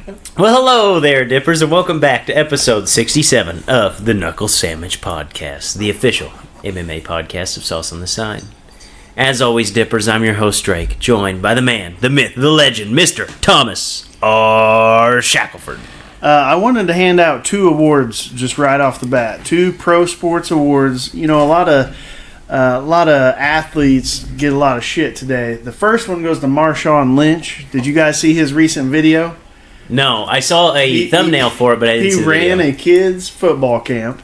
Well, hello there, Dippers, and welcome back to episode 67 of the Knuckle Sammich podcast, the official MMA podcast of Sauce on the Side. As always, Dippers, I'm your host, Drake, joined by the man, the myth, the legend, Mr. Thomas R. Shackelford. I wanted to hand out 2 awards just right off the bat. 2 pro sports awards. You know, a lot of athletes get a lot of shit today. The first one goes to Marshawn Lynch. Did you guys see his recent video? No, I saw a thumbnail for it, but I didn't see the video. He ran a kids' football camp,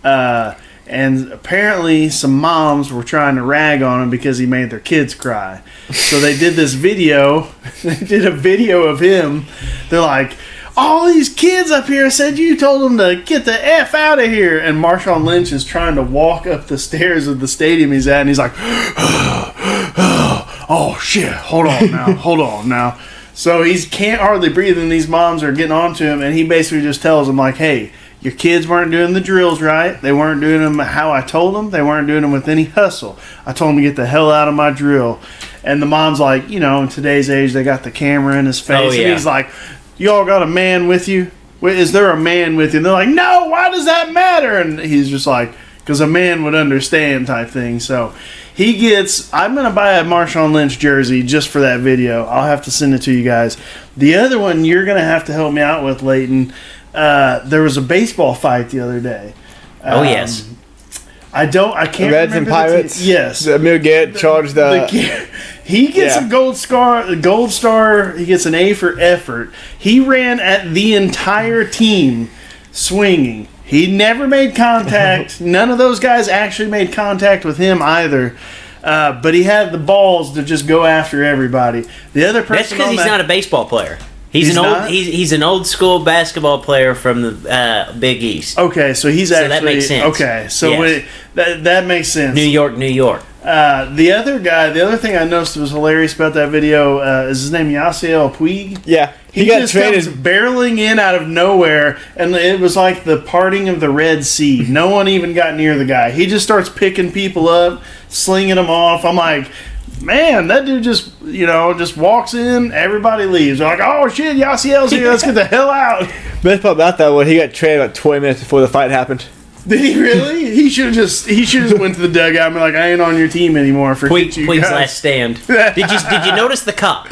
and apparently some moms were trying to rag on him because he made their kids cry. So they did this video. They did a video of him. They're like, all these kids up here said you told them to get the F out of here. And Marshawn Lynch is trying to walk up the stairs of the stadium he's at, and he's like, oh, shit, hold on now. So he can't hardly breathe, and these moms are getting on to him, and he basically just tells them, like, hey, your kids weren't doing the drills right. They weren't doing them how I told them. They weren't doing them with any hustle. I told them to get the hell out of my drill. And the mom's like, you know, in today's age, they got the camera in his face. Oh, yeah. And he's like, y'all got a man with you? Is there a man with you? And they're like, no, why does that matter? And he's just like, because a man would understand type thing. So I'm going to buy a Marshawn Lynch jersey just for that video. I'll have to send it to you guys. The other one you're going to have to help me out with, Leighton. There was a baseball fight the other day. Yes. I can't Reds remember and Pirates? Yes. Amir Garrett charged he gets a gold star. He gets an A for effort. He ran at the entire team swinging. He never made contact. None of those guys actually made contact with him either. But he had the balls to just go after everybody. The other person. That's because he's not a baseball player. He's an old school basketball player from the Big East. Okay, so he's actually. So that makes sense. Okay, so yes. that makes sense. New York. The other thing I noticed was hilarious about that video is his name Yasiel Puig. Yeah, he got just traded, comes barreling in out of nowhere, and it was like the parting of the Red Sea. No one even got near the guy. He just starts picking people up, slinging them off. I'm like, man, that dude just walks in, everybody leaves. They're like, oh shit, Yasiel's here, let's get the hell out. Best part about that was he got traded about 20 minutes before the fight happened. Did he really? He should have just went to the dugout and be like, I ain't on your team anymore. Please last stand. Did you notice the cop?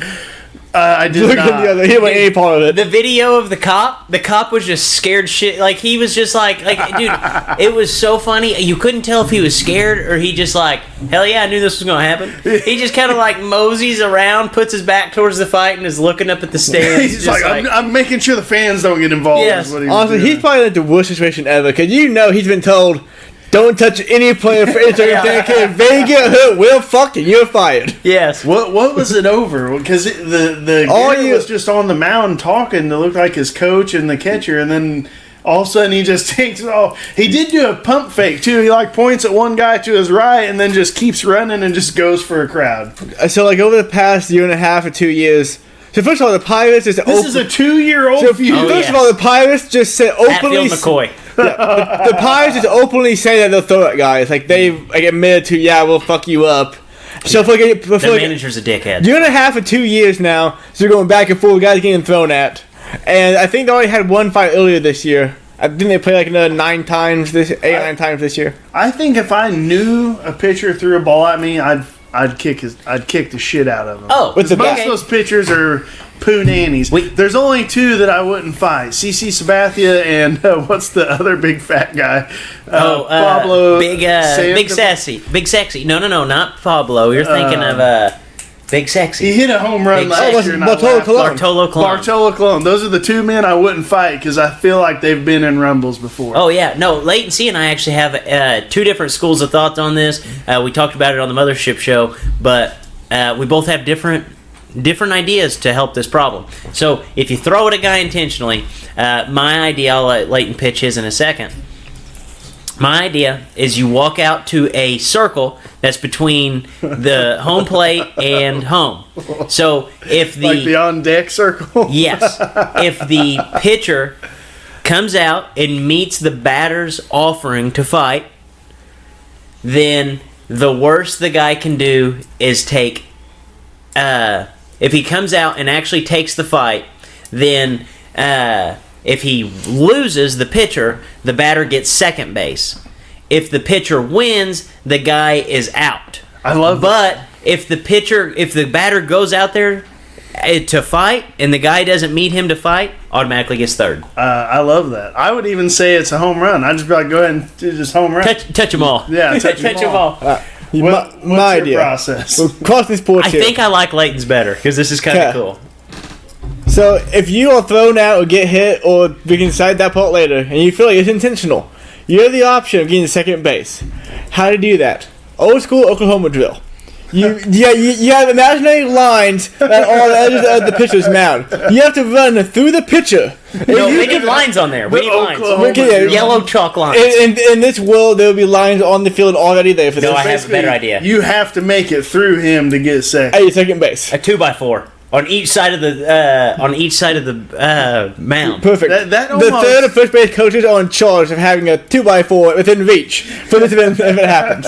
I did not. He went any part of it. The video of the cop was just scared shit. Like, he was just like, dude, it was so funny. You couldn't tell if he was scared or he just like, hell yeah, I knew this was going to happen. He just kind of like moseys around, puts his back towards the fight, and is looking up at the stands. He's just like, I'm making sure the fans don't get involved. Yes. Honestly, he's probably like the worst situation ever, because he's been told, don't touch any player for anything. If they get hurt, we'll fucking, you're fired. Yes. What was it over? Because the guy was just on the mound talking to look like his coach and the catcher, and then all of a sudden he just takes it off. He did do a pump fake too. He like points at one guy to his right and then just keeps running and just goes for a crowd. So like over the past year and a half or 2 years. So first of all, the Pirates is This is a 2-year-old. So first of all, the Pirates just said openly. McCoy. Yeah, the Pirates just openly say that they'll throw at guys. Like they admitted to, yeah, we'll fuck you up. So the manager's a dickhead. Year and a half or 2 years now, so they're going back and forth, guys getting thrown at. And I think they already had one fight earlier this year. I think they play like another 9 times this year. I think if I knew a pitcher threw a ball at me, I'd kick the shit out of him. Oh, most of those pitchers are poo nannies. There's only 2 that I wouldn't fight: CC Sabathia and what's the other big fat guy? Pablo. Big sexy. No, not Pablo. You're thinking of Big Sexy. He hit a home run last year. Bartolo Colon. Those are the 2 men I wouldn't fight because I feel like they've been in rumbles before. Oh yeah, no. Leighton C and I actually have 2 different schools of thoughts on this. We talked about it on the Mothership show, but we both have different ideas to help this problem. So if you throw at a guy intentionally, my idea, I'll let Leighton pitch his in a second. My idea is you walk out to a circle that's between the home plate and home. So if like the on deck circle? Yes. If the pitcher comes out and meets the batter's offering to fight, then the worst the guy can do is take if he comes out and actually takes the fight, then if he loses the pitcher, the batter gets second base. If the pitcher wins, the guy is out. I love But if the batter goes out there to fight and the guy doesn't meet him to fight, automatically gets third. I love that. I would even say it's a home run. I'd just be like, go ahead and do just home run. Touch them all. Yeah, touch them all. What's What's your idea? process? Well, cross this board I here. think I like Leighton's better because this is kind of Yeah. cool. So if you are thrown out or get hit, or we can decide that part later, and you feel like it's intentional, you have the option of getting to second base. How to do that? Old school Oklahoma drill. You have imaginary lines that are on the edges of the pitcher's mound. You have to run through the pitcher. No, we need lines on there. We need lines. Oklahoma drill. Yellow chalk lines. In this world, there will be lines on the field already there for No, this. I have a better idea. You have to make it through him to get second. Hey, second base. A 2x4 on each side of the mound. Perfect. That the almost- third and first base coaches are in charge of having a 2x4 within reach for this event if it happens.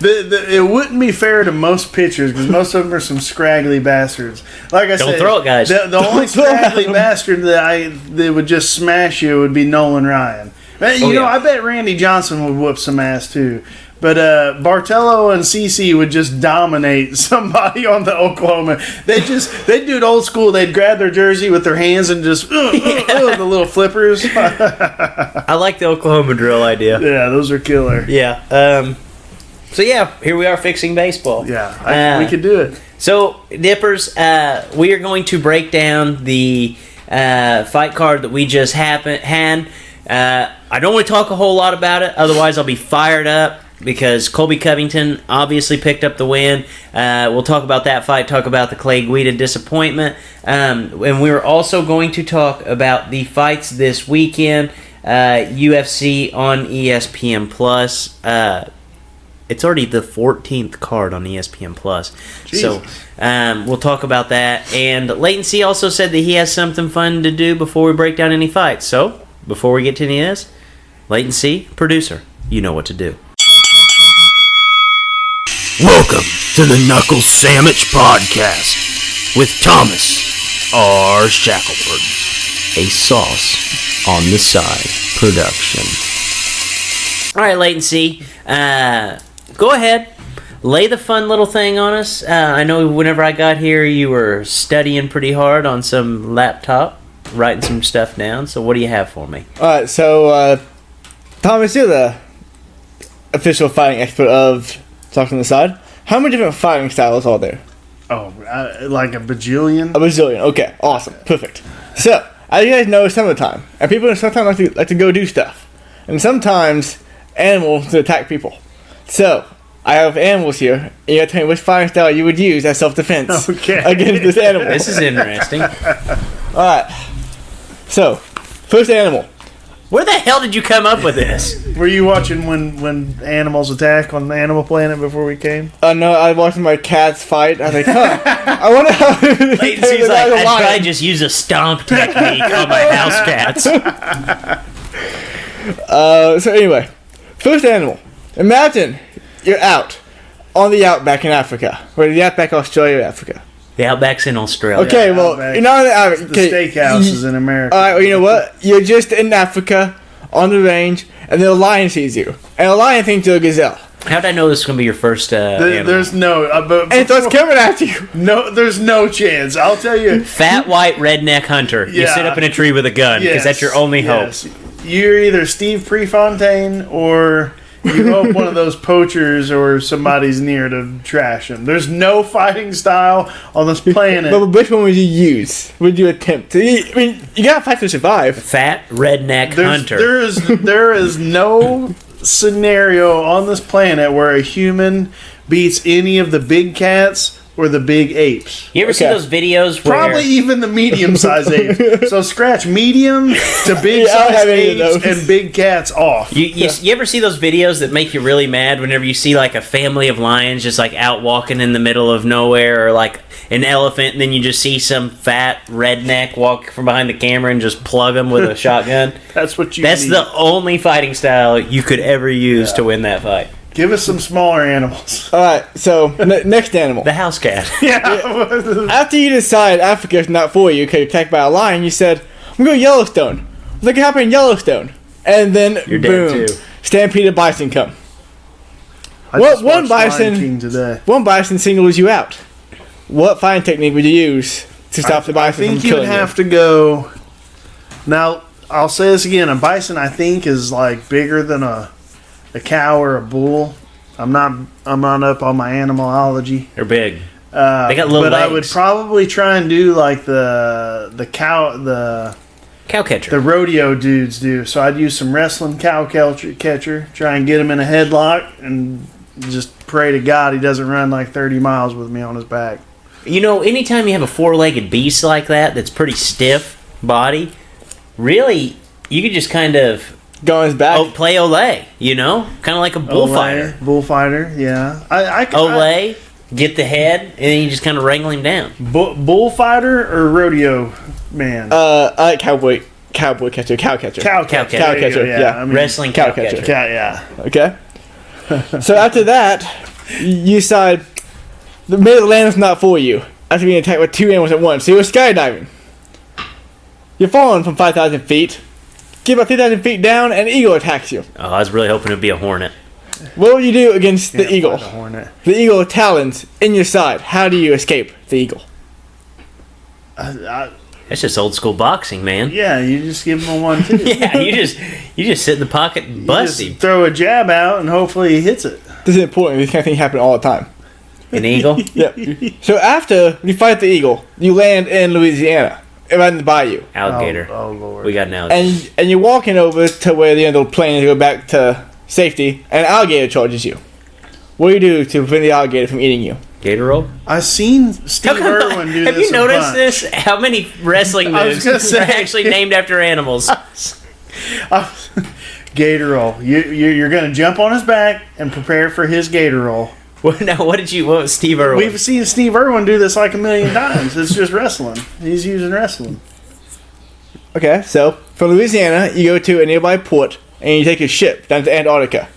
It wouldn't be fair to most pitchers because most of them are some scraggly bastards. Like I said, Don't throw it, guys. The only throw it. scraggly bastard that would just smash you would be Nolan Ryan. You know, yeah. I bet Randy Johnson would whoop some ass too. But Bartello and CC would just dominate somebody on the Oklahoma. They'd do it old school. They'd grab their jersey with their hands and just the little flippers. I like the Oklahoma drill idea. Yeah, those are killer. Yeah. So yeah, here we are fixing baseball. Yeah, we could do it. So Dippers, we are going to break down the fight card that we just had. I don't want to talk a whole lot about it, otherwise I'll be fired up. Because Colby Covington obviously picked up the win. We'll talk about that fight, talk about the Clay Guida disappointment. And we're also going to talk about the fights this weekend. UFC on ESPN+. It's already the 14th card on ESPN+. So we'll talk about that. And Leighton C. also said that he has something fun to do before we break down any fights. So, before we get to any of this, Leighton C., producer, you know what to do. Welcome to the Knuckle Sammich Podcast with Thomas R. Shackelford, a sauce on the side production. All right, Leighton C. Go ahead. Lay the fun little thing on us. I know whenever I got here, you were studying pretty hard on some laptop, writing some stuff down. So what do you have for me? Alright, so Thomas, you're the official fighting expert of Talk on the Side. How many different fighting styles are there? Oh, like a bajillion? A bazillion. Okay, awesome, perfect. So, as you guys know, it's summertime, and people sometimes like to go do stuff, and sometimes animals attack people. So, I have animals here, and you have to tell me which fighting style you would use as self-defense against this animal. This is interesting. Alright, so, first animal. Where the hell did you come up with this? Were you watching when animals attack on Animal Planet before we came? No, I was watching my cats fight. I was like, huh, I wonder how... Leighton C's like, I'd probably just use a stomp technique on my house cats. So anyway, first animal. Imagine you're out on the outback in Africa, or the outback Australia, Africa. The Outback's in Australia. Okay, well, Outback. you're not in the outback. The steakhouse is in America. All right, well, you know what? You're just in Africa on the range, and then a lion sees you, and a lion thinks you're a gazelle, How'd I know this is going to be your first animal? There's no... but and it starts coming at you. no, there's no chance. I'll tell you. Fat, white, redneck hunter. You Yeah. sit up in a tree with a gun, because that's your only hope. You're either Steve Prefontaine or you hope one of those poachers or somebody's near to trash him. There's no fighting style on this planet. But which one would you use? Would you attempt to? I mean, you gotta fight to survive. Fat, redneck hunter. There is no scenario on this planet where a human beats any of the big cats or the big apes. You ever see Okay. those videos where... Probably even the medium-sized apes. So scratch medium to big-sized I don't have any of apes those. and big cats off. You ever see those videos that make you really mad whenever you see like a family of lions just like out walking in the middle of nowhere, or like an elephant, and then you just see some fat redneck walk from behind the camera and just plug them with a shotgun? That's what you That's need. the only fighting style you could ever use to win that fight. Give us some smaller animals. All right, so next animal. The house cat. Yeah. After you decide Africa's not for you because you're attacked by a lion, you said, I'm going to Yellowstone. Look what happened in Yellowstone. And then, You're boom, dead too. stampede of bison come. I What- just one watched Lion bison- King today. One bison singles you out. What fighting technique would you use to stop the I bison think from you would killing have to go. Now, I'll say this again. A bison, I think, is like bigger than a cow or a bull. I'm not up on my animalology. They're big. They got little but legs. I would probably try and do like the Cow catcher. the rodeo dudes do. So I'd use some wrestling cow catcher, try and get him in a headlock, and just pray to God he doesn't run like 30 miles with me on his back. You know, anytime you have a four-legged beast like that that's pretty stiff body, really, you could just kind of Go on his back. play Olay, you know? Kind of like a bullfighter. Bullfighter, yeah. Olay, get the head, and then you just kind of wrangle him down. Bullfighter or rodeo man? I like cowboy catcher, cow catcher. Cow catcher. There you go, catcher, yeah. I mean, Wrestling cow cow catcher. catcher. yeah. Okay. So after that, you decide the middle of the land is not for you. After being attacked by two animals at once, so you're skydiving. You're falling from 5,000 feet. Get about 3,000 feet down, and an eagle attacks you. Oh, I was really hoping it'd be a hornet. What will you do against the Can't eagle? fight a hornet. The eagle talons in your side. How do you escape the eagle? That's just old school boxing, man. Yeah, you just give him a 1-2. Yeah, you just sit in the pocket and You bust just him. throw a jab out and hopefully he hits it. This is important. This kind of thing happens all the time. An eagle? Yep. So after you fight the eagle, you land in Louisiana, right in the bayou. Alligator. Oh Lord. We got an alligator. And you're walking over to where the end of the plane to go back to safety, and an alligator charges you. What do you do to prevent the alligator from eating you? Gator roll? I've seen Steve Irwin do Have this. you noticed bunch. this? How many wrestling I was moves gonna are say. actually named after animals? Gator roll. You're going to jump on his back and prepare for his gator roll. What was Steve Irwin? We've seen Steve Irwin do this like a million times. It's just wrestling. He's using wrestling. Okay, so from Louisiana, you go to a nearby port, and you take a ship down to Antarctica.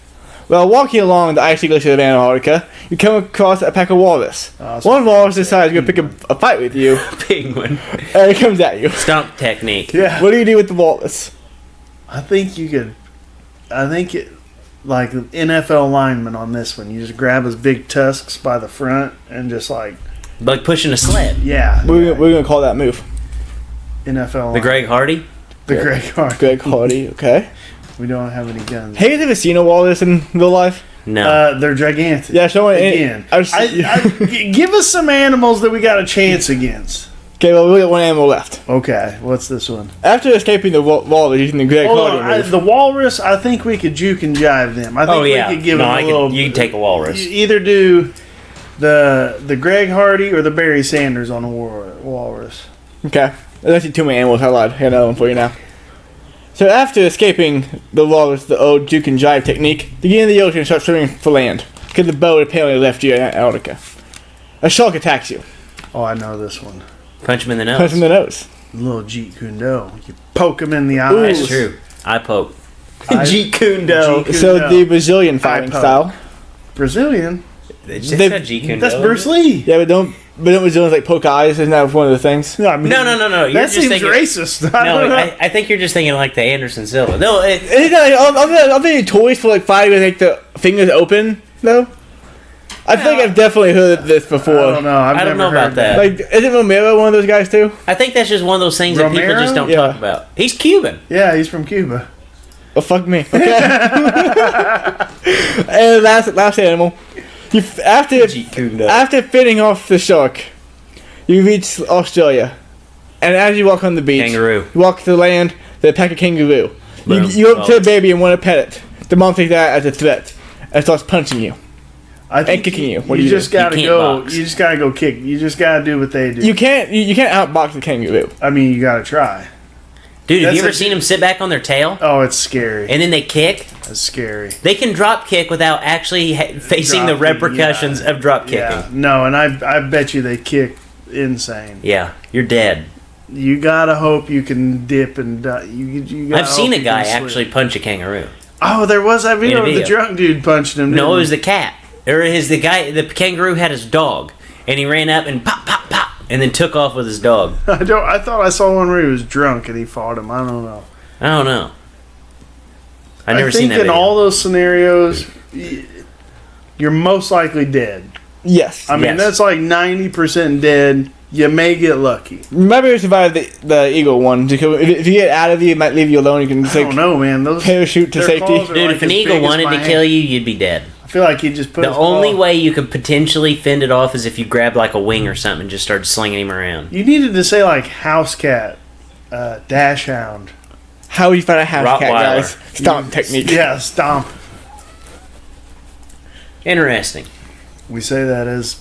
While walking along the icy glacier of Antarctica, you come across a pack of walrus. Awesome. One walrus decides to pick a fight with you, Penguin. and it comes at you. Stomp technique. Yeah. What do you do with the walrus? I think like the NFL lineman on this one. You just grab his big tusks by the front and just like, Like pushing a sled. yeah. We're going to call that move. NFL The lineman. Greg Hardy? The Greg Hardy. Greg Hardy, okay. We don't have any guns. Have you ever seen a walrus in real life? No. They're gigantic. Yeah, show me Again. Give us some animals that we got a chance against. Okay, well, we got one animal left. Okay, what's this one? After escaping the walrus using the Greg Hold Hardy on, move, the walrus, I think we could juke and jive them. I think Oh, yeah. we could give No, them I a could- little... you can take a walrus. You either do the Greg Hardy or the Barry Sanders on the walrus. okay, there's actually too many animals. I lied. I got another one for you now. So after escaping the walrus, the old juke and jive technique, you get in the ocean and start swimming for land because the boat apparently left you in Antarctica. A shark attacks you. Oh, I know this one. Punch him in the nose. Punch him in the nose. Little Jeet Kune Do. You poke him in the eye. That's true. Eye poke. Jeet Kune Do. Jeet Kune So Do. the Brazilian fighting poke. style. Brazilian. It's They- not Jeet Kune That's Do, Bruce is it? Lee. Yeah, but don't Brazilians like poke eyes? Isn't that one of the things? No, I mean, No. You're That just seems thinking, racist. I No, don't know. I think you're just thinking like the Anderson Silva. No, Isn't that like, I'm thinking toys for like five with like the fingers open though. I think I've definitely heard of this before. I don't know. I've I don't never know about heard that. Like, isn't Romero one of those guys too? I think that's just one of those things that people Romero? just don't Yeah. talk about. He's Cuban. Yeah, he's from Cuba. Oh fuck me. Okay. And last animal. After fitting off the shark, you reach Australia, and as you walk on the beach, Kangaroo. you walk to the land. There's a pack of kangaroo. You, Boom. you go up to Oh. the baby and want to pet it. The mom takes that as a threat and starts punching you. I think kicking you. What you do you just do? gotta You can't go. box. You just gotta go kick. You just gotta do what they do. You can't outbox the kangaroo. I mean, you gotta try. Dude, have you That's ever a- seen them sit back on their tail Oh, it's scary. and then they kick? It's scary. They can drop kick without actually facing the Drop kicking, repercussions yeah. of drop kicking. Yeah. No, and I bet you they kick insane. Yeah, you're dead. You gotta hope you can dip and you gotta I've seen hope a you guy can swim. actually punch a kangaroo. Oh, there was that video In a of the video. drunk dude punching him. No, didn't it he? was the cat. Or the guy. The kangaroo had his dog, and he ran up and pop, pop, pop, and then took off with his dog. I thought I saw one where he was drunk and he fought him. I don't know. I don't know. I've never I seen think that in video. all those scenarios, you're most likely dead. Yes. I mean, Yes. that's like 90% dead. You may get lucky. You might be able to survive the eagle one. Because if you get out of you, it might leave you alone. You can I take don't know, man. Those parachute to their safety. claws are Dude, like if an as eagle big as wanted my to kill hand. you, you'd be dead. I feel like he just put The his only claw- way you could potentially fend it off is if you grabbed like a wing or something and just started slinging him around. You needed to say like house cat, dash hound. How would you find a house cat, Rottweiler. guys? Stomp technique. Yeah, stomp. Interesting. We say that as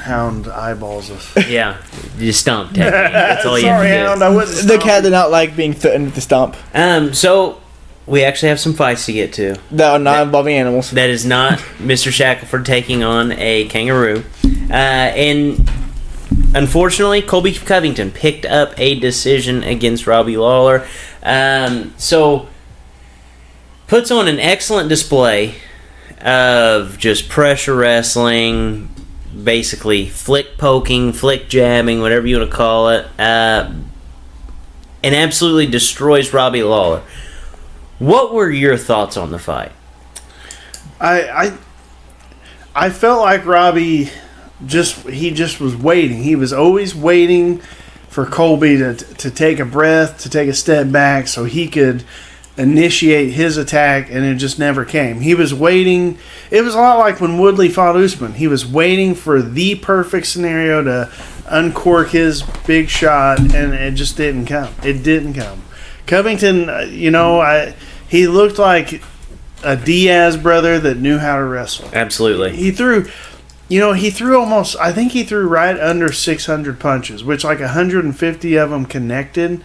hound eyeballs us. Yeah, you stomp technique. That's all you Sorry, have hound. to I wasn't. The cat did not like being threatened with the stomp. do. So we actually have some fights to get to. That are not involving animals. That is not Mr. Shackelford taking on a kangaroo. And unfortunately, Colby Covington picked up a decision against Robbie Lawler. So puts on an excellent display of just pressure wrestling, basically flick poking, flick jabbing, whatever you want to call it, and absolutely destroys Robbie Lawler. What were your thoughts on the fight? I felt like Robbie just was waiting. He was always waiting for Colby to take a breath, to take a step back so he could initiate his attack, and it just never came. He was waiting. It was a lot like when Woodley fought Usman. He was waiting for the perfect scenario to uncork his big shot, and it just didn't come. It didn't come. Covington, he looked like a Diaz brother that knew how to wrestle. Absolutely. He threw almost, I think he threw right under 600 punches, which like 150 of them connected.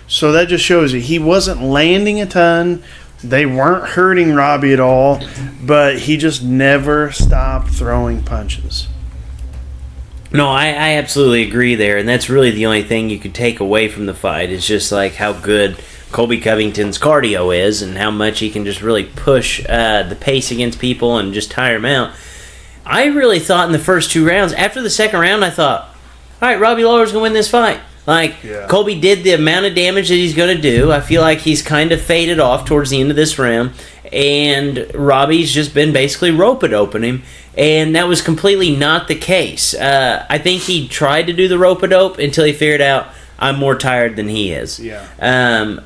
So that just shows you he wasn't landing a ton. They weren't hurting Robbie at all, but he just never stopped throwing punches. No, I absolutely agree there, and that's really the only thing you could take away from the fight is just like how good Colby Covington's cardio is and how much he can just really push the pace against people and just tire them out. I really thought in the first two rounds, after the second round, I thought, all right, Robbie Lawler's going to win this fight. Colby did the amount of damage that he's going to do. I feel like he's kind of faded off towards the end of this round, and Robbie's just been basically rope-a-doping him, and that was completely not the case. I think he tried to do the rope-a-dope until he figured out, I'm more tired than he is. Yeah.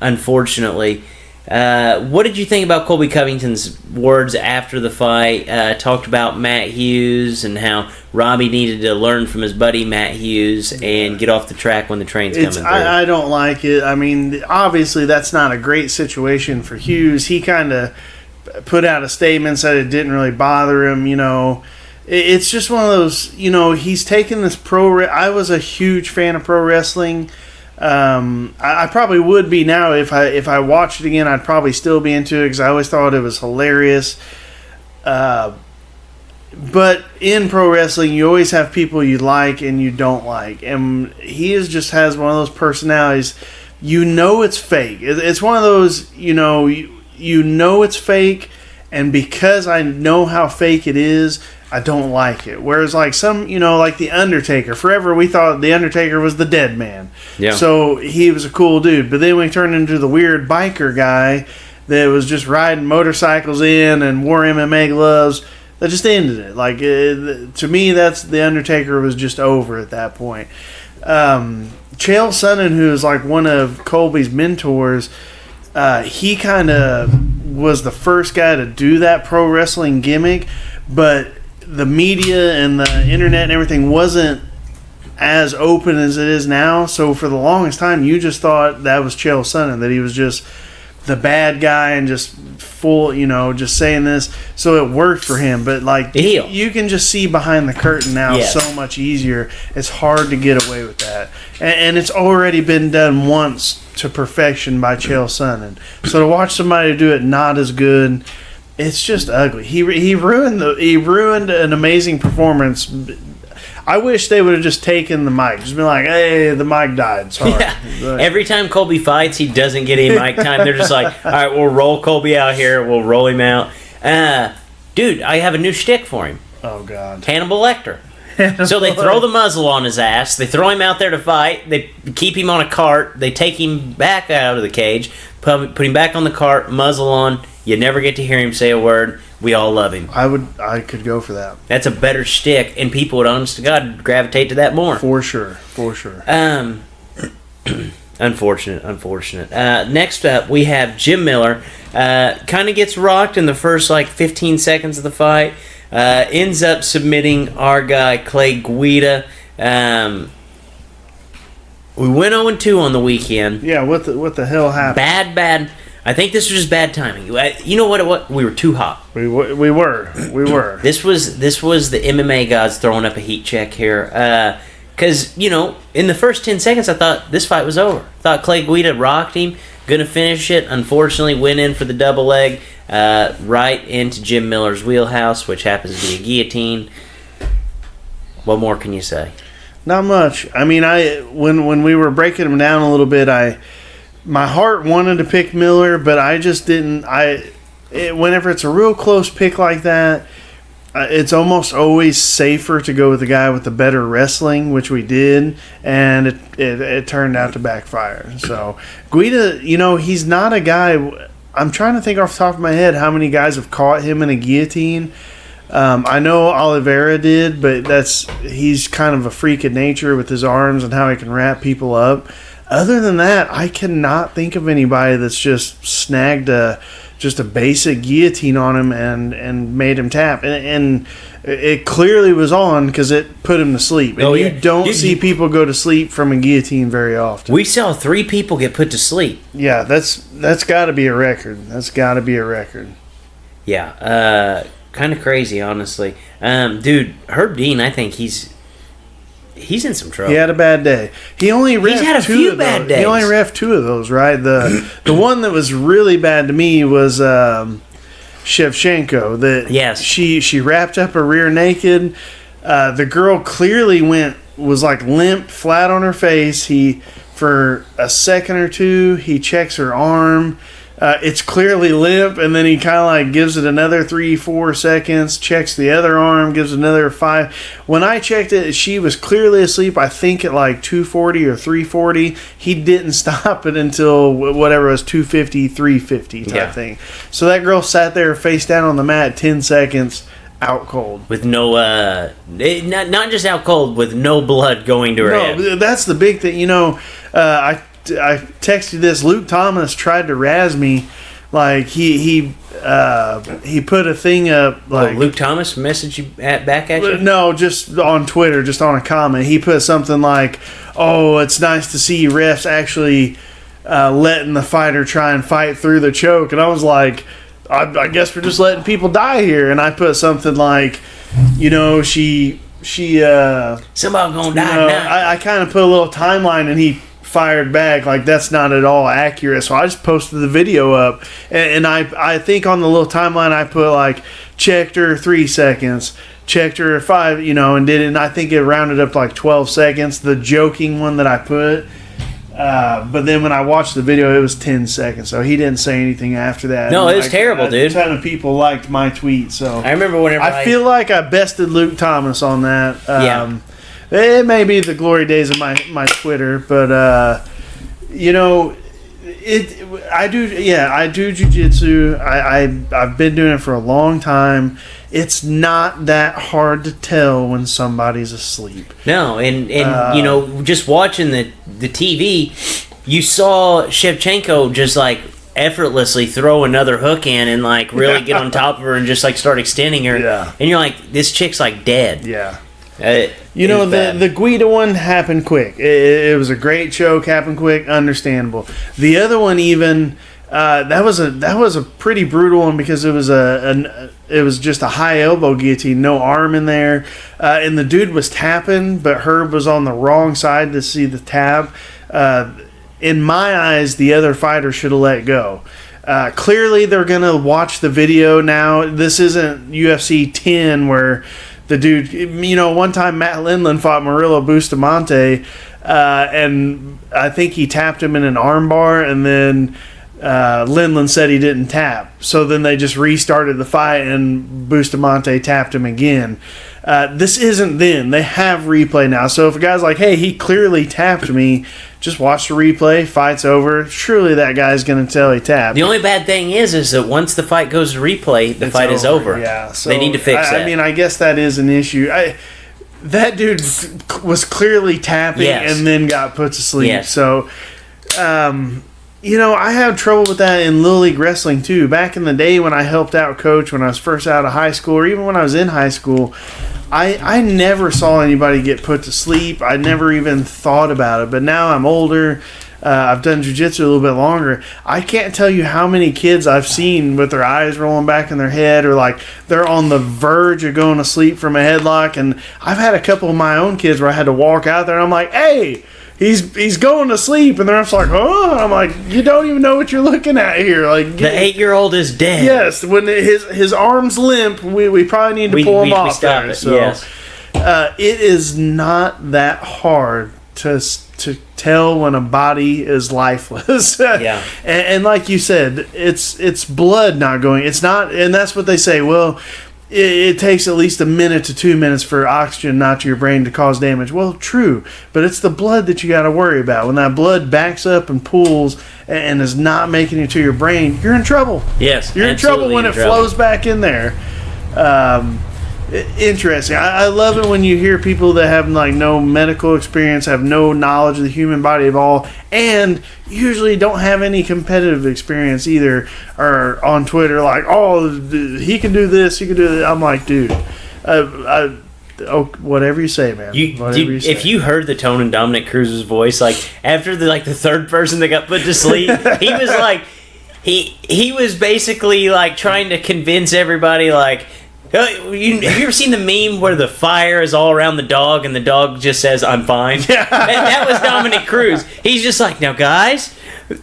Unfortunately. What did you think about Colby Covington's words after the fight? Talked about Matt Hughes and how Robbie needed to learn from his buddy Matt Hughes and get off the track when the train's coming through. I don't like it. I mean, obviously that's not a great situation for Hughes. He kind of put out a statement, said it didn't really bother him, It's just one of those, he's taken this I was a huge fan of pro wrestling. I probably would be now if I watched it again. I'd probably still be into it because I always thought it was hilarious. But in pro wrestling, you always have people you like and you don't like, and he just has one of those personalities. It's fake. It's one of those you know it's fake, and because I know how fake it is, I don't like it. Whereas like some, like The Undertaker. Forever we thought The Undertaker was the dead man. Yeah. So he was a cool dude. But then we turned into the weird biker guy that was just riding motorcycles in and wore MMA gloves. That just ended it. Like, to me, that's The Undertaker was just over at that point. Chael Sonnen, who is like one of Colby's mentors, he kind of was the first guy to do that pro wrestling gimmick, but the media and the internet and everything wasn't as open as it is now. So for the longest time, you just thought that was Chael Sonnen, that he was just the bad guy and just full, just saying this. So it worked for him. But like you can just see behind the curtain now so much easier. It's hard to get away with that. And it's already been done once to perfection by Chael Sonnen. So to watch somebody do it not as good, it's just ugly. He ruined an amazing performance. I wish they would have just taken the mic. Just been like, hey, the mic died. Sorry. Yeah. Like, Every time Colby fights, he doesn't get any mic time. They're just like, all right, we'll roll Colby out here. We'll roll him out. Dude, I have a new shtick for him. oh, God. Hannibal Lecter. So they throw the muzzle on his ass. They throw him out there to fight. They keep him on a cart. They take him back out of the cage, put him back on the cart, muzzle on. You never get to hear him say a word. We all love him. I could go for that. That's a better shtick, and people would, honest to God, gravitate to that more. For sure. Unfortunate. Next up, we have Jim Miller. Kind of gets rocked in the first 15 seconds of the fight. Ends up submitting our guy Clay Guida. We went 0-2 on the weekend. Yeah, what the hell happened? Bad. I think this was just bad timing. You know what? We were too hot. We were. This was the MMA gods throwing up a heat check here. Because, in the first 10 seconds, I thought this fight was over. Thought Clay Guida rocked him. Gonna finish it. Unfortunately, went in for the double leg. Right into Jim Miller's wheelhouse, which happens to be a guillotine. What more can you say? Not much. I mean, when we were breaking him down a little bit, my heart wanted to pick Miller, but I just didn't. Whenever it's a real close pick like that, it's almost always safer to go with the guy with the better wrestling, which we did, and it turned out to backfire. So Guida, he's not a guy. I'm trying to think off the top of my head how many guys have caught him in a guillotine. I know Oliveira did, but he's kind of a freak of nature with his arms and how he can wrap people up. Other than that, I cannot think of anybody that's just snagged just a basic guillotine on him and made him tap. And it clearly was on because it put him to sleep. And you don't see people go to sleep from a guillotine very often. We saw 3 people get put to sleep. Yeah, that's got to be a record. Yeah, kind of crazy, honestly. Dude, Herb Dean, I think he's in some trouble. He had a bad day. He's had a few bad days. He only reffed 2 of those, right? The one that was really bad to me was Shevchenko. Yes. She wrapped up her rear naked. The girl clearly was limp, flat on her face. For a second or two, he checks her arm. It's clearly limp, and then he kind of gives it another 3-4 seconds, checks the other arm, gives another 5. When I checked it, she was clearly asleep, I think at 240 or 340. He didn't stop it until whatever it was, 250, 350 type thing. So that girl sat there face down on the mat 10 seconds, out cold. With no, not just out cold, with no blood going to her head. No, that's the big thing. I texted this. Luke Thomas tried to razz me, he put a thing up. Luke Thomas messaged you back at you? No, just on Twitter, just on a comment. He put something like, "Oh, it's nice to see refs actually letting the fighter try and fight through the choke." And I was like, "I guess we're just letting people die here." And I put something like, somebody gonna die now. I kind of put a little timeline, and he fired back that's not at all accurate. So I just posted the video up, and I think on the little timeline I put checked her 3 seconds, checked her 5, and did it. And I think it rounded up to 12 seconds, the joking one that I put. But then when I watched the video, it was 10 seconds. So he didn't say anything after that. No, it was terrible, dude. A ton of people liked my tweet. So I remember whenever I feel like I bested Luke Thomas on that. Yeah. It may be the glory days of my Twitter, but I do jiu-jitsu. I've been doing it for a long time. It's not that hard to tell when somebody's asleep. No, and just watching the TV, you saw Shevchenko just effortlessly throw another hook in and really get on top of her and just start extending her. Yeah. And you're this chick's dead. Yeah. The Guida one happened quick. It was a great choke, happened quick, understandable. The other one even that was a pretty brutal one because it was just a high elbow guillotine, no arm in there, and the dude was tapping, but Herb was on the wrong side to see the tap. In my eyes, the other fighter should have let go. Clearly, they're gonna watch the video now. This isn't UFC 10 where the dude, one time Matt Lindland fought Murillo Bustamante, and I think he tapped him in an armbar, and then Lindland said he didn't tap. So then they just restarted the fight, and Bustamante tapped him again. This isn't then. They have replay now. So if a guy's like, hey, he clearly tapped me, just watch the replay, fight's over. Surely that guy's going to tell he tapped. The only bad thing is that once the fight goes to replay, the fight is over. Yeah, so they need to fix that. I mean, I guess that is an issue. That dude was clearly tapping and then got put to sleep. Yes. So, I have trouble with that in Little League Wrestling too. Back in the day when I helped out coach when I was first out of high school, or even when I was in high school, I never saw anybody get put to sleep. I never even thought about it. But now I'm older. I've done jiu-jitsu a little bit longer. I can't tell you how many kids I've seen with their eyes rolling back in their head, or like they're on the verge of going to sleep from a headlock. And I've had a couple of my own kids where I had to walk out there and I'm like, hey, he's going to sleep, and they're just like, oh, and I'm like, you don't even know what you're looking at here. Like, the 8-year-old is dead. Yes, when his arms limp, we probably need to pull him off there. So, yes. It is not that hard to tell when a body is lifeless. Yeah. And like you said, it's blood not going. It's not, and that's what they say. Well, it takes at least a minute to 2 minutes for oxygen not to your brain to cause damage. Well, true, but it's the blood that you got to worry about. When that blood backs up and pools and is not making it to your brain, you're in trouble. Yes, you're in trouble when it flows back in there. Interesting. I love it when you hear people that have like no medical experience, have no knowledge of the human body at all, and usually don't have any competitive experience either, or on Twitter like, oh, he can do this, he can do that. I'm like, dude, whatever you say, man. You say. If you heard the tone in Dominic Cruz's voice, like after the third person that got put to sleep, he was like, he was basically like trying to convince everybody like. Have you ever seen the meme where the fire is all around the dog and the dog just says, I'm fine? Yeah. That was Dominic Cruz. He's just like, now guys,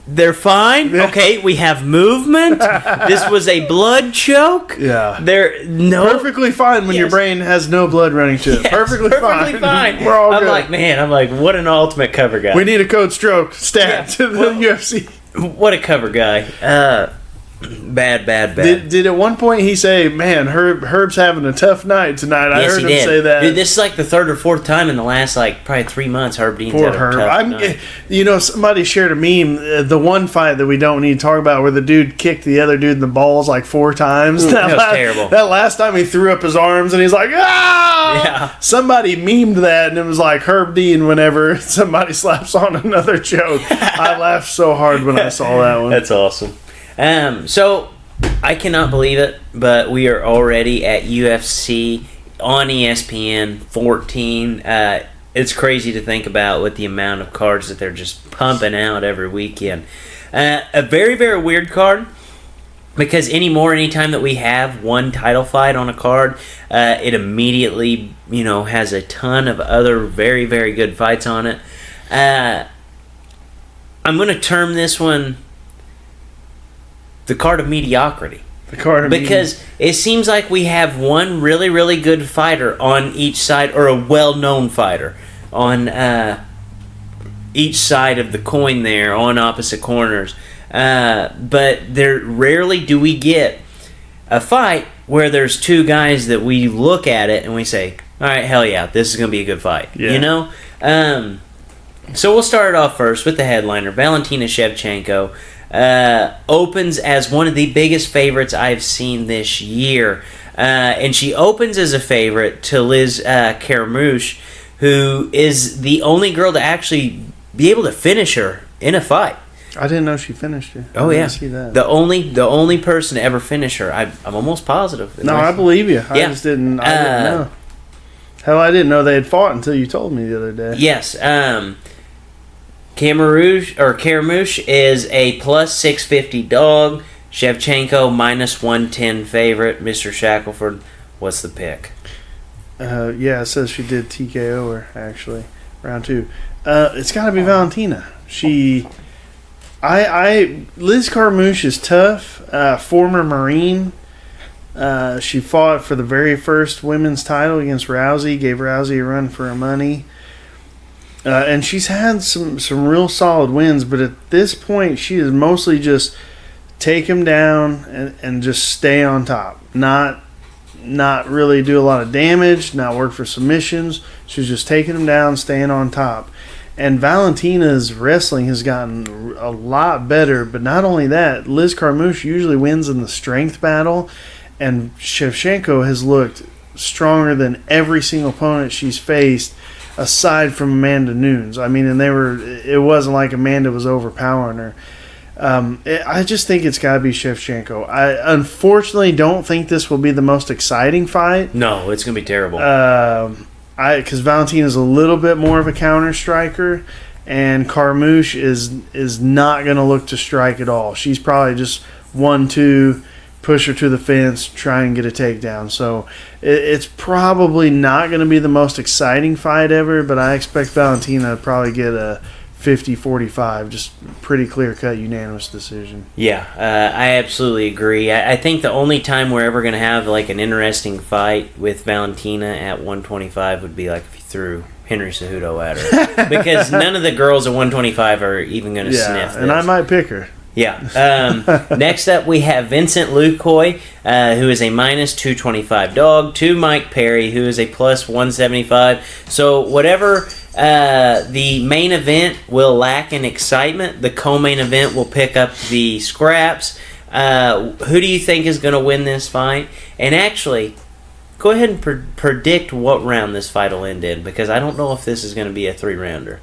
they're fine. Okay, we have movement. This was a blood choke. Yeah. They're perfectly fine when your brain has no blood running to it. Yes, perfectly fine. We're all good. I'm like, what an ultimate cover guy. We need a code stroke stat to the UFC. What a cover guy. Bad. Did at one point he say, "Man, Herb's having a tough night tonight"? I heard him say that. Dude, this is like the third or fourth time in the last probably 3 months. Herb Dean's Poor had a Herb. tough night. Somebody shared a meme. The one fight that we don't need to talk about, where the dude kicked the other dude in the balls like 4 times. That was terrible. That last time he threw up his arms and he's like, ah! Yeah. Somebody memed that, and it was like Herb Dean whenever somebody slaps on another choke. I laughed so hard when I saw that one. That's awesome. So I cannot believe it, but we are already at UFC on ESPN 14. It's crazy to think about with the amount of cards that they're just pumping out every weekend. A very, very weird card, because anytime that we have one title fight on a card, it immediately, has a ton of other very, very good fights on it. I'm going to term this one the card of mediocrity. Because it seems like we have one really, really good fighter on each side, or a well-known fighter on each side of the coin there, on opposite corners. But rarely do we get a fight where there's 2 guys that we look at it and we say, all right, hell yeah, this is going to be a good fight. Yeah. So we'll start it off first with the headliner, Valentina Shevchenko. Opens as one of the biggest favorites I've seen this year. And she opens as a favorite to Liz Carmouche, who is the only girl to actually be able to finish her in a fight. I didn't know she finished her. Oh, yeah. See that. The only person to ever finish her. I'm almost positive. No, I believe you. I just didn't know. Hell, I didn't know they had fought until you told me the other day. Yes. Carmouche is a plus 650 dog. Shevchenko minus 110 favorite. Mr. Shackelford, what's the pick? Yeah, it says she did TKO her, actually, round 2. It's got to be Valentina. Liz Carmouche is tough, former Marine. She fought for the very first women's title against Rousey, gave Rousey a run for her money. And she's had some real solid wins, but at this point, she is mostly just take him down and just stay on top. Not really do a lot of damage, not work for submissions. She's just taking him down, staying on top. And Valentina's wrestling has gotten a lot better, but not only that, Liz Carmouche usually wins in the strength battle, and Shevchenko has looked stronger than every single opponent she's faced, aside from Amanda Nunes. I mean, and it wasn't like Amanda was overpowering her. I just think it's got to be Shevchenko. I unfortunately don't think this will be the most exciting fight. No, it's going to be terrible. Because Valentina's a little bit more of a counter striker, and Carmouche is not going to look to strike at all. She's probably just 1-2, push her to the fence, try and get a takedown. So it's probably not going to be the most exciting fight ever, but I expect Valentina to probably get a 50-45, just pretty clear-cut unanimous decision. Yeah, I absolutely agree. I think the only time we're ever going to have like an interesting fight with Valentina at 125 would be like if you threw Henry Cejudo at her. Because none of the girls at 125 are even going to sniff this. And I might pick her. Yeah. Next up, we have Vincent Lukoy, who is a minus 225 dog, to Mike Perry, who is a plus 175. So whatever the main event will lack in excitement, the co-main event will pick up the scraps. Who do you think is going to win this fight? And actually, go ahead and predict what round this fight will end in, because I don't know if this is going to be a 3-rounder.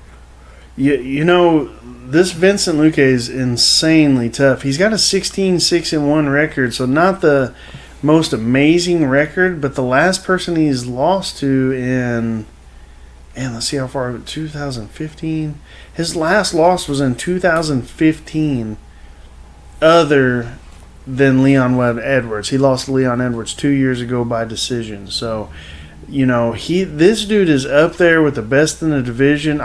You know, this Vincent Luque is insanely tough. He's got a 16-6-1 record, so not the most amazing record, but the last person he's lost to in, and let's see how far, 2015? His last loss was in 2015, other than Leon Webb Edwards. He lost to Leon Edwards 2 years ago by decision, so... You know, this dude is up there with the best in the division.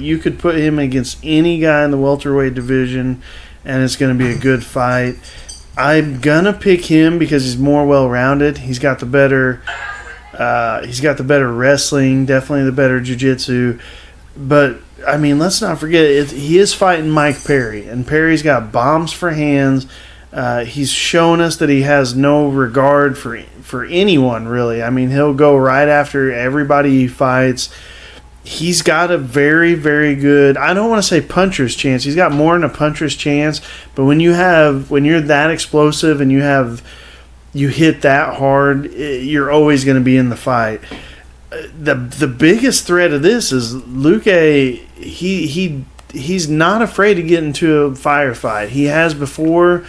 You could put him against any guy in the welterweight division, and it's going to be a good fight. I'm gonna pick him because he's more well-rounded. He's got the better wrestling, definitely the better jiu-jitsu. But I mean, let's not forget he is fighting Mike Perry, and Perry's got bombs for hands. He's shown us that he has no regard for anyone, really. I mean, he'll go right after everybody he fights. He's got a very, very good, I don't want to say puncher's chance. He's got more than a puncher's chance, but when you're that explosive and you hit that hard, you're always going to be in the fight. The biggest threat of this is Luque. He's not afraid to get into a firefight. He has before.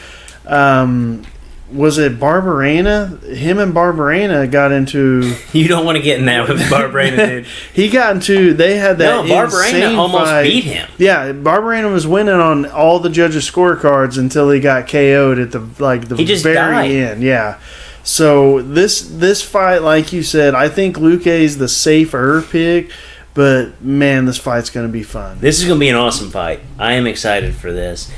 Was it Barberena? Him and Barberena got into... You don't want to get in that with Barberena, dude. He got into... They had that Barberena almost beat him. Yeah, Barberena was winning on all the judges' scorecards until he got KO'd at the very died. end. Yeah. So this fight, like you said, I think Luque's the safer pick, but man, this fight's going to be fun. This is going to be an awesome fight. I am excited for this.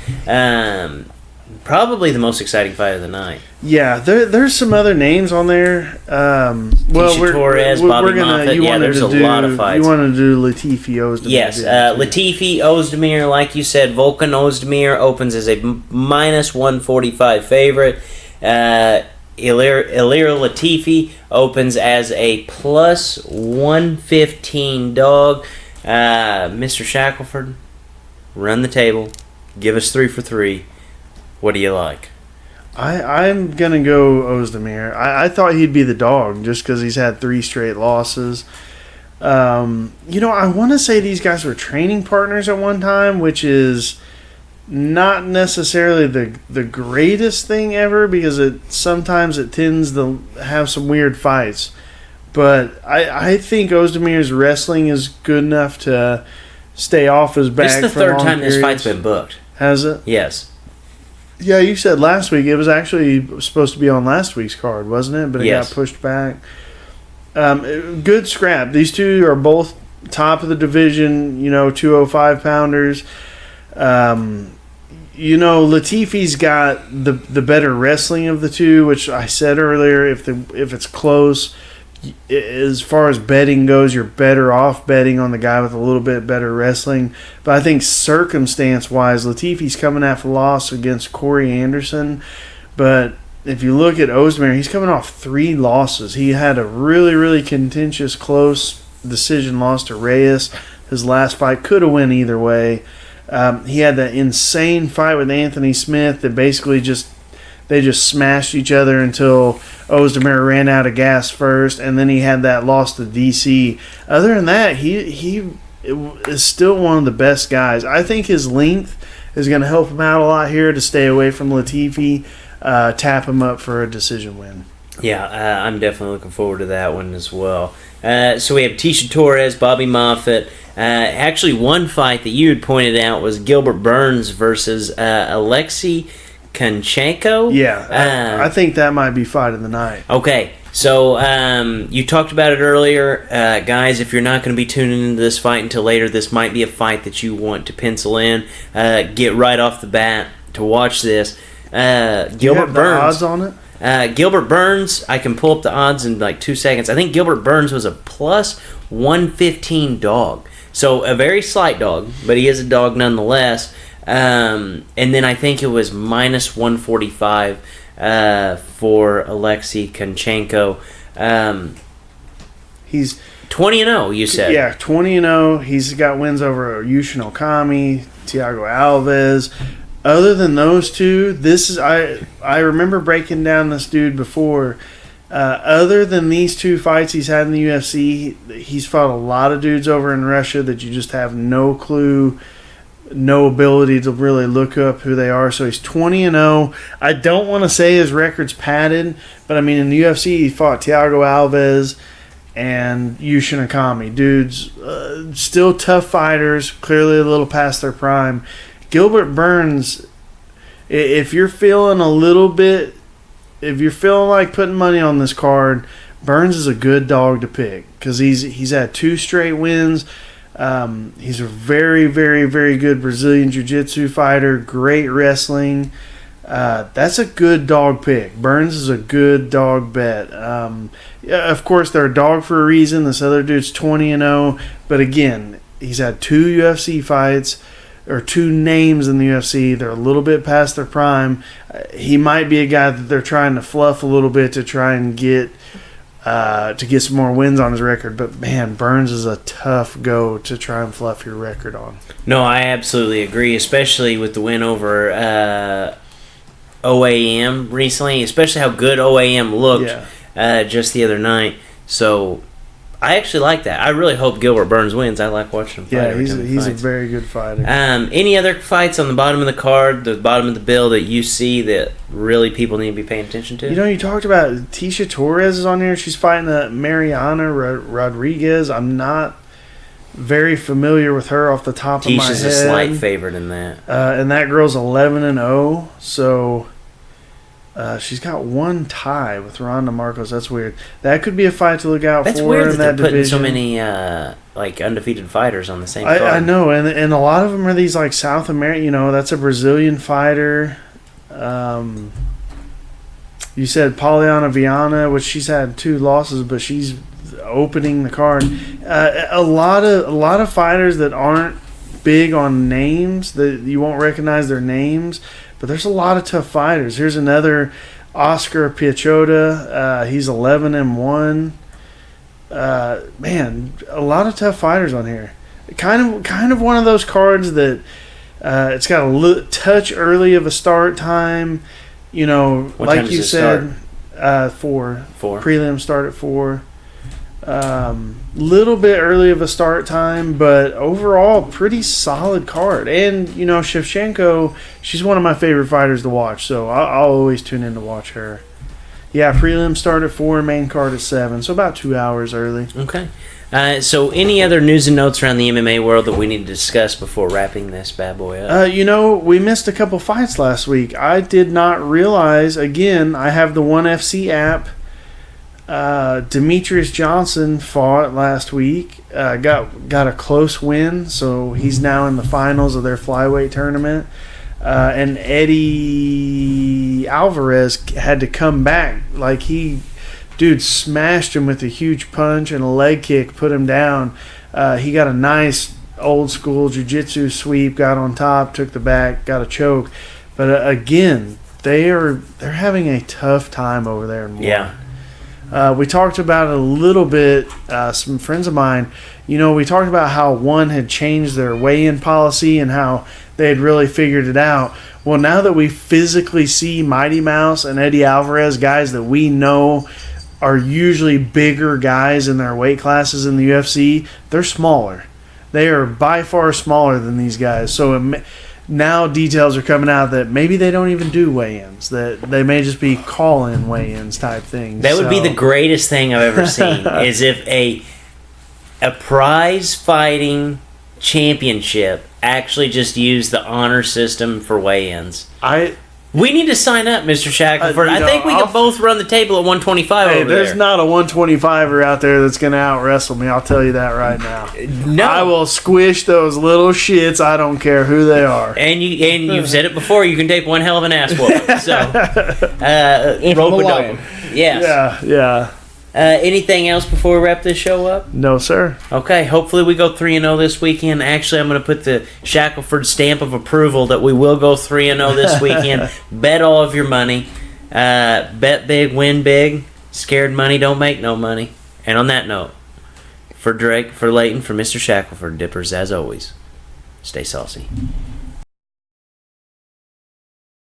Probably the most exciting fight of the night. Yeah, there's some other names on there. Tisha Torres, Bobby Moffett. Yeah, there's a lot of fights. You want to do Latifi Ozdemir? Yes, Latifi Ozdemir, like you said, Volkan Ozdemir opens as a minus 145 favorite. Ilir Latifi opens as a plus 115 dog. Mr. Shackelford, run the table. Give us 3 for 3. What do you like? I'm going to go Ozdemir. I thought he'd be the dog just because he's had 3 straight losses. I want to say these guys were training partners at one time, which is not necessarily the greatest thing ever because sometimes it tends to have some weird fights. But I think Ozdemir's wrestling is good enough to stay off his back. This is the third time this fight's been booked. Has it? Yes. Yeah, you said last week. It was actually supposed to be on last week's card, wasn't it? But it got pushed back. Good scrap. These two are both top of the division, 205-pounders. Latifi's got the better wrestling of the two, which I said earlier. If it's close, as far as betting goes, you're better off betting on the guy with a little bit better wrestling. But I think circumstance-wise, Latifi's coming off a loss against Corey Anderson. But if you look at Ozdemir, he's coming off 3 losses. He had a really, really contentious, close decision loss to Reyes. His last fight could have went either way. He had that insane fight with Anthony Smith that basically they just smashed each other until Ozdemir ran out of gas first, and then he had that loss to DC. Other than that, he is still one of the best guys. I think his length is going to help him out a lot here to stay away from Latifi, tap him up for a decision win. Yeah, I'm definitely looking forward to that one as well. So we have Tisha Torres, Bobby Moffitt. Actually, one fight that you had pointed out was Gilbert Burns versus Alexei Konchenko. Yeah, I think that might be fight of the night. Okay, so you talked about it earlier. Guys, if you're not going to be tuning into this fight until later, this might be a fight that you want to pencil in. Get right off the bat to watch this. Gilbert Burns. Odds on it? Gilbert Burns, I can pull up the odds in like 2 seconds. I think Gilbert Burns was a plus 115 dog. So a very slight dog, but he is a dog nonetheless. And then I think it was minus 145 for Alexei Konchenko. He's 20-0, you said. Yeah, 20-0. He's got wins over Yushin Okami, Thiago Alves. Other than those two, this is I remember breaking down this dude before. Other than these 2 fights he's had in the UFC, he's fought a lot of dudes over in Russia that you just have no clue, no ability to really look up who they are. So he's 20-0. I don't want to say his record's padded, but I mean in the UFC he fought Thiago Alves and Yushin Okami. Dudes, still tough fighters, clearly a little past their prime. Gilbert Burns, if you're feeling like putting money on this card, Burns is a good dog to pick because he's had 2 straight wins. He's a very, very, very good Brazilian Jiu-Jitsu fighter, great wrestling. That's a good dog pick. Burns is a good dog bet. Yeah, of course, they're a dog for a reason. This other dude's 20-0, but again, he's had 2 UFC fights. Or 2 names in the UFC. They're a little bit past their prime. He might be a guy that they're trying to fluff a little bit to try and get some more wins on his record. But man, Burns is a tough go to try and fluff your record on. No, I absolutely agree, especially with the win over OAM recently, especially how good OAM looked just the other night. So I actually like that. I really hope Gilbert Burns wins. I like watching him fight. Yeah, he's a very good fighter. Any other fights on the bottom of the card, the bottom of the bill that you see that really people need to be paying attention to? You talked about Tisha Torres is on here. She's fighting Mariana Rodriguez. I'm not very familiar with her off the top of my head. Tisha's a slight favorite in that. And that girl's 11-0, so she's got 1 tie with Ronda Marcos. That's weird. That could be a fight to look out That's for weird in that that they're division. putting so many undefeated fighters on the same card. I know, and a lot of them are these like South American. That's a Brazilian fighter. You said Poliana Viana, which she's had 2 losses, but she's opening the card. A lot of fighters that aren't big on names, that you won't recognize their names, but there's a lot of tough fighters. Here's another Oscar Piachota. He's 11-1. Man, a lot of tough fighters on here. Kind of one of those cards that it's got a touch early of a start time. What like time does you it said, start? 4. 4. Prelim start at 4. Little bit early of a start time, but overall pretty solid card. And Shevchenko, she's one of my favorite fighters to watch, so I'll always tune in to watch her. Yeah, prelim start at 4, main card at 7, so about 2 hours early. Okay. So any other news and notes around the MMA world that we need to discuss before wrapping this bad boy up? We missed a couple fights last week. I did not realize, again, I have the ONE FC app. Demetrius Johnson fought last week, got a close win, so he's now in the finals of their flyweight tournament. and Eddie Alvarez had to come back. Like dude smashed him with a huge punch and a leg kick, put him down. He got a nice old school jiu-jitsu sweep, got on top, took the back, got a choke. But again, they're having a tough time over there in Warren. Yeah. We talked about it a little bit. Some friends of mine, we talked about how one had changed their weigh-in policy and how they had really figured it out. Well, now that we physically see Mighty Mouse and Eddie Alvarez, guys that we know are usually bigger guys in their weight classes in the UFC, they're smaller. They are by far smaller than these guys. So now details are coming out that maybe they don't even do weigh-ins, that they may just be call-in weigh-ins type things. That would be the greatest thing I've ever seen, is if a prize fighting championship actually just used the honor system for weigh-ins. We need to sign up, Mr. Shackelford. I think we can both run the table at 125 over there. There's not a 125er out there that's going to out-wrestle me. I'll tell you that right now. No. I will squish those little shits. I don't care who they are. And you've said it before. You can take one hell of an ass whooping. So, rope a lion. Yes. Yeah. Anything else before we wrap this show up? No, sir. Okay, hopefully we go 3-0 this weekend. Actually, I'm going to put the Shackelford stamp of approval that we will go 3-0 this weekend. Bet all of your money. Bet big, win big. Scared money don't make no money. And on that note, for Drake, for Leighton, for Mr. Shackelford, Dippers, as always, stay saucy.